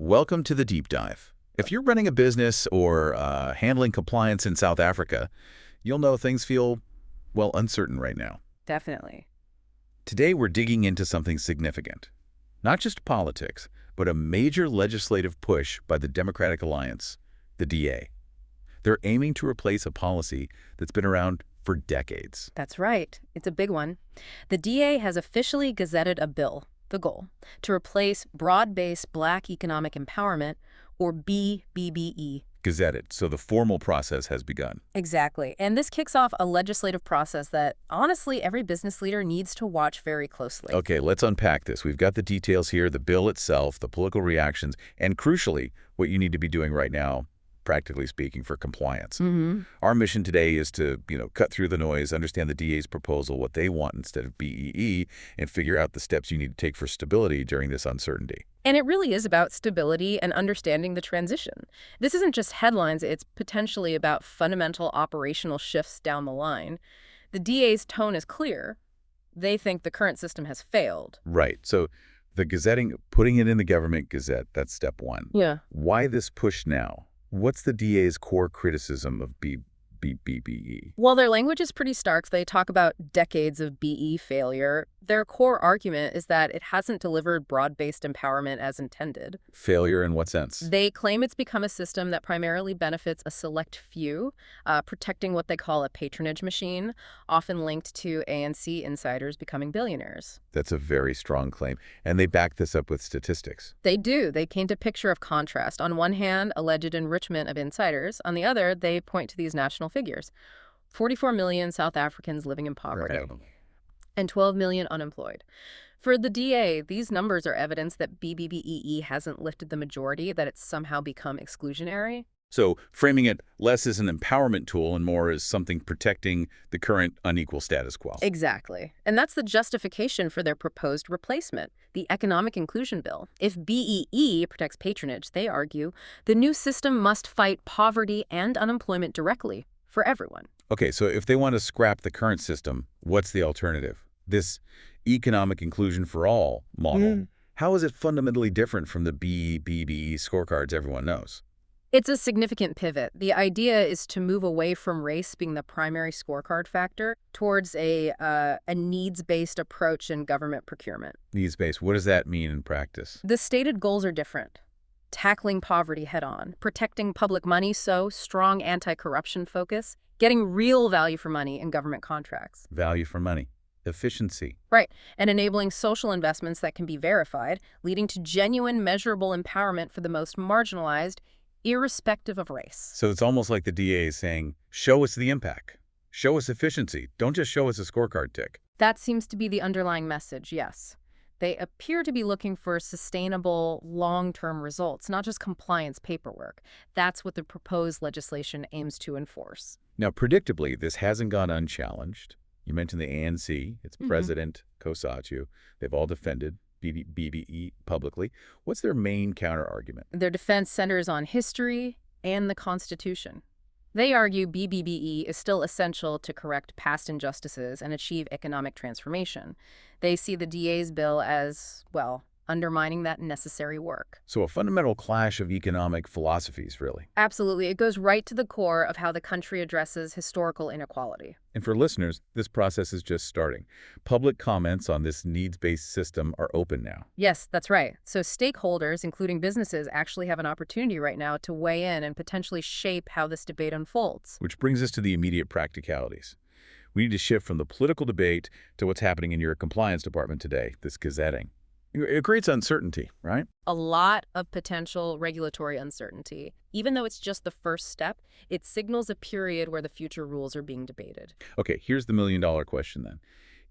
Welcome to the deep dive. If you're running a business or handling compliance in South Africa, you'll know things feel, well, uncertain right now. Definitely. Today, we're digging into something significant. Not just politics, but a major legislative push by the Democratic Alliance, the DA. They're aiming to replace a policy that's been around for decades. That's right. It's a big one. The DA has officially gazetted a bill, the goal, to replace broad-based Black economic empowerment, or B-BBEE. Gazetted, so the formal process has begun. Exactly. And this kicks off a legislative process that, honestly, every business leader needs to watch very closely. Okay, let's unpack this. We've got the details here, the bill itself, the political reactions, and crucially, what you need to be doing right now, practically speaking, for compliance. Our mission today is to, cut through the noise, understand the DA's proposal, what they want instead of BEE, and figure out the steps you need to take for stability during this uncertainty. And it really is about stability and understanding the transition. This isn't just headlines, it's potentially about fundamental operational shifts down the line. The DA's tone is clear. They think the current system has failed. Right. So the gazetting, putting it in the government gazette, that's step one. Yeah. Why this push now? What's the DA's core criticism of B-BBEE? Well, their language is pretty stark. They talk about decades of BE failure. Their core argument is that it hasn't delivered broad-based empowerment as intended. Failure in what sense? They claim it's become a system that primarily benefits a select few, protecting what they call a patronage machine, often linked to ANC insiders becoming billionaires. That's a very strong claim. And they back this up with statistics. They do. They paint a picture of contrast. On one hand, alleged enrichment of insiders. On the other, they point to these national figures. 44 million South Africans living in poverty. Right. And 12 million unemployed. For the DA, these numbers are evidence that B-BBEE hasn't lifted the majority, that it's somehow become exclusionary. So framing it less as an empowerment tool and more as something protecting the current unequal status quo. Exactly. And that's the justification for their proposed replacement, the Economic Inclusion Bill. If BEE protects patronage, they argue, the new system must fight poverty and unemployment directly for everyone. Okay, so if they want to scrap the current system, what's the alternative? This economic inclusion for all model, how is it fundamentally different from the B-BBEE scorecards everyone knows? It's a significant pivot. The idea is to move away from race being the primary scorecard factor towards a needs-based approach in government procurement. Needs-based, what does that mean in practice? The stated goals are different. Tackling poverty head-on, protecting public money, so strong anti-corruption focus, getting real value for money in government contracts. Value for money. Efficiency. Right, and enabling social investments that can be verified, leading to genuine, measurable empowerment for the most marginalized, irrespective of race. So it's almost like the DA is saying, show us the impact. Show us efficiency. Don't just show us a scorecard tick. That seems to be the underlying message, yes. They appear to be looking for sustainable, long-term results, not just compliance paperwork. That's what the proposed legislation aims to enforce. Now, predictably, this hasn't gone unchallenged. You mentioned the ANC, its president, Kosathu. They've all defended BBEE publicly. What's their main counter-argument? Their defense centers on history and the Constitution. They argue BBBE is still essential to correct past injustices and achieve economic transformation. They see the DA's bill as, well, undermining that necessary work. So a fundamental clash of economic philosophies, really. Absolutely. It goes right to the core of how the country addresses historical inequality. And for listeners, this process is just starting. Public comments on this needs-based system are open now. Yes, that's right. So stakeholders, including businesses, actually have an opportunity right now to weigh in and potentially shape how this debate unfolds. Which brings us to the immediate practicalities. We need to shift from the political debate to what's happening in your compliance department today, this gazetting. It creates uncertainty, right? A lot of potential regulatory uncertainty. Even though it's just the first step, it signals a period where the future rules are being debated. Okay, here's the million-dollar question then.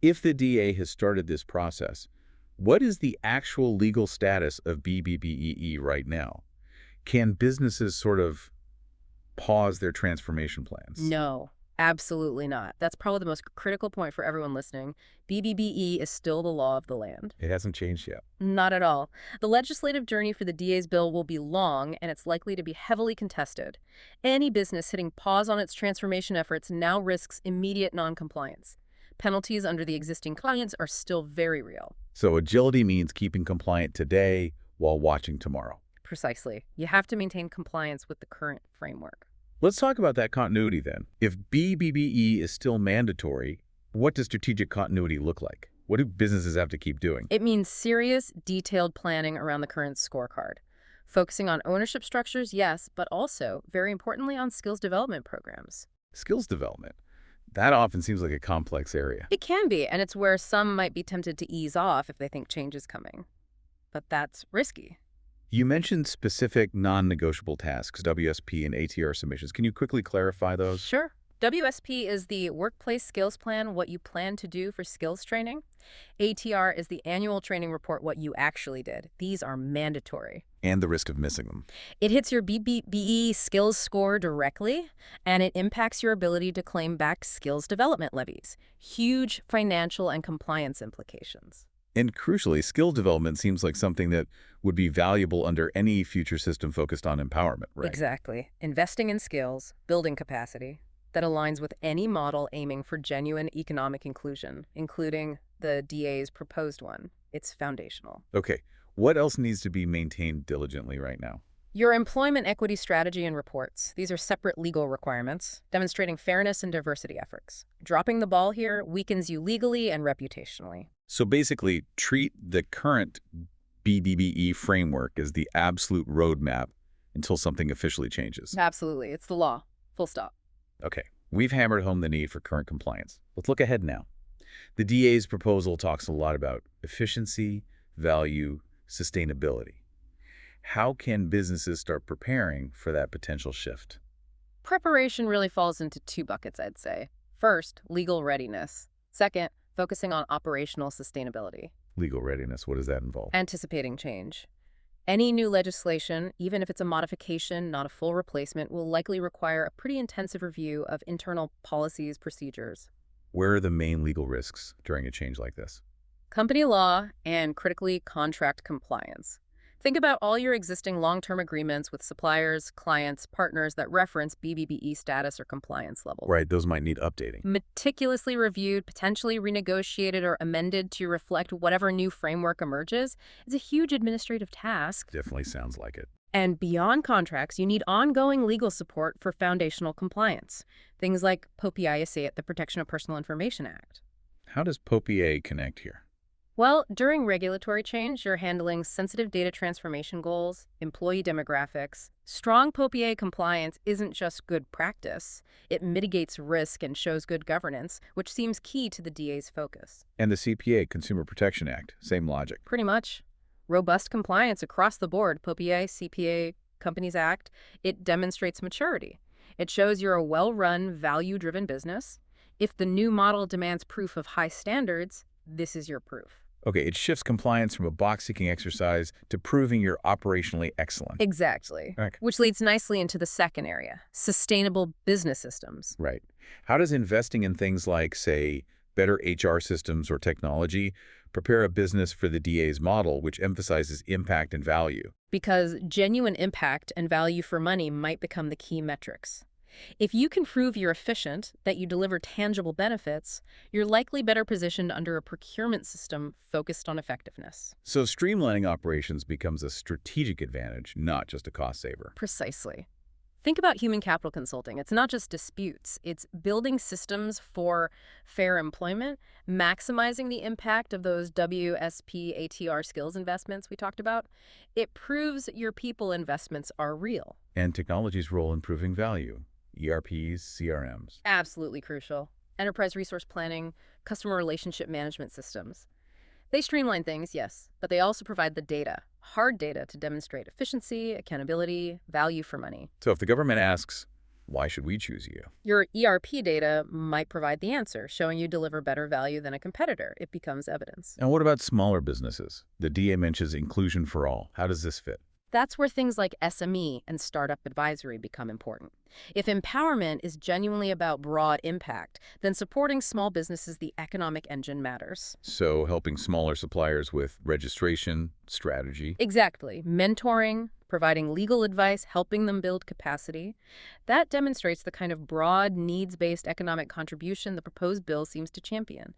If the DA has started this process, what is the actual legal status of B-BBEE right now? Can businesses sort of pause their transformation plans? No. Absolutely not. That's probably the most critical point for everyone listening. B-BBEE is still the law of the land. It hasn't changed yet. Not at all. The legislative journey for the DA's bill will be long, and it's likely to be heavily contested. Any business hitting pause on its transformation efforts now risks immediate noncompliance. Penalties under the existing clients are still very real. So agility means keeping compliant today while watching tomorrow. Precisely. You have to maintain compliance with the current framework. Let's talk about that continuity then. If B-BBEE is still mandatory, what does strategic continuity look like? What do businesses have to keep doing? It means serious, detailed planning around the current scorecard. Focusing on ownership structures, yes, but also, very importantly, on skills development programs. Skills development. That often seems like a complex area. It can be, and it's where some might be tempted to ease off if they think change is coming. But that's risky. You mentioned specific non-negotiable tasks, WSP and ATR submissions. Can you quickly clarify those? Sure. WSP is the Workplace Skills Plan, what you plan to do for skills training. ATR is the annual training report, what you actually did. These are mandatory. And the risk of missing them. It hits your B-BBEE skills score directly, and it impacts your ability to claim back skills development levies. Huge financial and compliance implications. And crucially, skill development seems like something that would be valuable under any future system focused on empowerment, right? Exactly. Investing in skills, building capacity, that aligns with any model aiming for genuine economic inclusion, including the DA's proposed one. It's foundational. Okay, what else needs to be maintained diligently right now? Your employment equity strategy and reports. These are separate legal requirements, demonstrating fairness and diversity efforts. Dropping the ball here weakens you legally and reputationally. So basically, treat the current B-BBEE framework as the absolute roadmap until something officially changes. Absolutely. It's the law. Full stop. Okay, we've hammered home the need for current compliance. Let's look ahead now. The DA's proposal talks a lot about efficiency, value, sustainability. How can businesses start preparing for that potential shift? Preparation really falls into two buckets, I'd say. First, legal readiness. Second, focusing on operational sustainability. Legal readiness, what does that involve? Anticipating change. Any new legislation, even if it's a modification, not a full replacement, will likely require a pretty intensive review of internal policies, procedures. Where are the main legal risks during a change like this? Company law and, critically, contract compliance. Think about all your existing long-term agreements with suppliers, clients, partners that reference B-BBEE status or compliance level. Right, those might need updating. Meticulously reviewed, potentially renegotiated or amended to reflect whatever new framework emerges is a huge administrative task. Definitely sounds like it. And beyond contracts, you need ongoing legal support for foundational compliance. Things like POPIA, the Protection of Personal Information Act. How does POPIA connect here? Well, during regulatory change, you're handling sensitive data transformation goals, employee demographics. Strong POPIA compliance isn't just good practice. It mitigates risk and shows good governance, which seems key to the DA's focus. And the CPA, Consumer Protection Act, same logic. Pretty much. Robust compliance across the board, POPIA, CPA, Companies Act, it demonstrates maturity. It shows you're a well-run, value-driven business. If the new model demands proof of high standards, this is your proof. Okay, it shifts compliance from a box-ticking exercise to proving you're operationally excellent. Exactly. Okay. Which leads nicely into the second area, sustainable business systems. Right. How does investing in things like, say, better HR systems or technology prepare a business for the DA's model, which emphasizes impact and value? Because genuine impact and value for money might become the key metrics. If you can prove you're efficient, that you deliver tangible benefits, you're likely better positioned under a procurement system focused on effectiveness. So streamlining operations becomes a strategic advantage, not just a cost saver. Precisely. Think about human capital consulting. It's not just disputes. It's building systems for fair employment, maximizing the impact of those WSP, ATR skills investments we talked about. It proves your people investments are real. And technology's role in proving value. ERPs, CRMs. Absolutely crucial. Enterprise resource planning, customer relationship management systems. They streamline things, yes, but they also provide the data, hard data to demonstrate efficiency, accountability, value for money. So if the government asks, why should we choose you? Your ERP data might provide the answer, showing you deliver better value than a competitor. It becomes evidence. And what about smaller businesses? The DA mentions inclusion for all. How does this fit? That's where things like SME and startup advisory become important. If empowerment is genuinely about broad impact, then supporting small businesses, the economic engine, matters. So helping smaller suppliers with registration, strategy. Exactly. Mentoring, providing legal advice, helping them build capacity. That demonstrates the kind of broad, needs-based economic contribution the proposed bill seems to champion.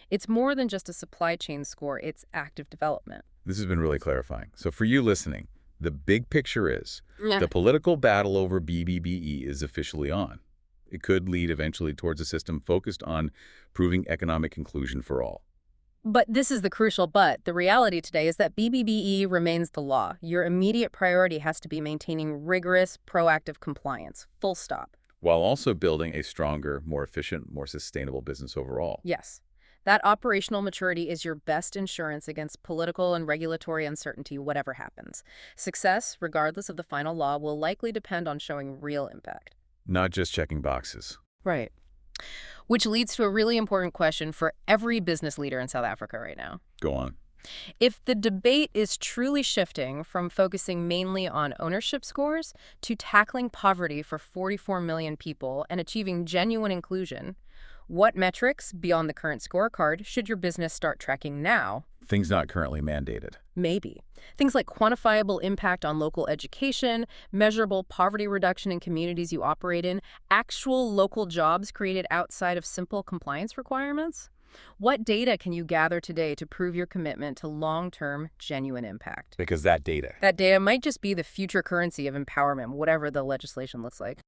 It's more than just a supply chain score, it's active development. This has been really clarifying. So for you listening, The big picture is Yeah. the political battle over B-BBEE is officially on. It could lead eventually towards a system focused on proving economic inclusion for all. But this is the crucial but. The reality today is that B-BBEE remains the law. Your immediate priority has to be maintaining rigorous, proactive compliance. Full stop. While also building a stronger, more efficient, more sustainable business overall. Yes. That operational maturity is your best insurance against political and regulatory uncertainty, whatever happens. Success, regardless of the final law, will likely depend on showing real impact. Not just checking boxes. Right. Which leads to a really important question for every business leader in South Africa right now. Go on. If the debate is truly shifting from focusing mainly on ownership scores to tackling poverty for 44 million people and achieving genuine inclusion, what metrics, beyond the current scorecard, should your business start tracking now? Things not currently mandated. Maybe. Things like quantifiable impact on local education, measurable poverty reduction in communities you operate in, actual local jobs created outside of simple compliance requirements? What data can you gather today to prove your commitment to long-term, genuine impact? Because that data. That data might just be the future currency of empowerment, whatever the legislation looks like.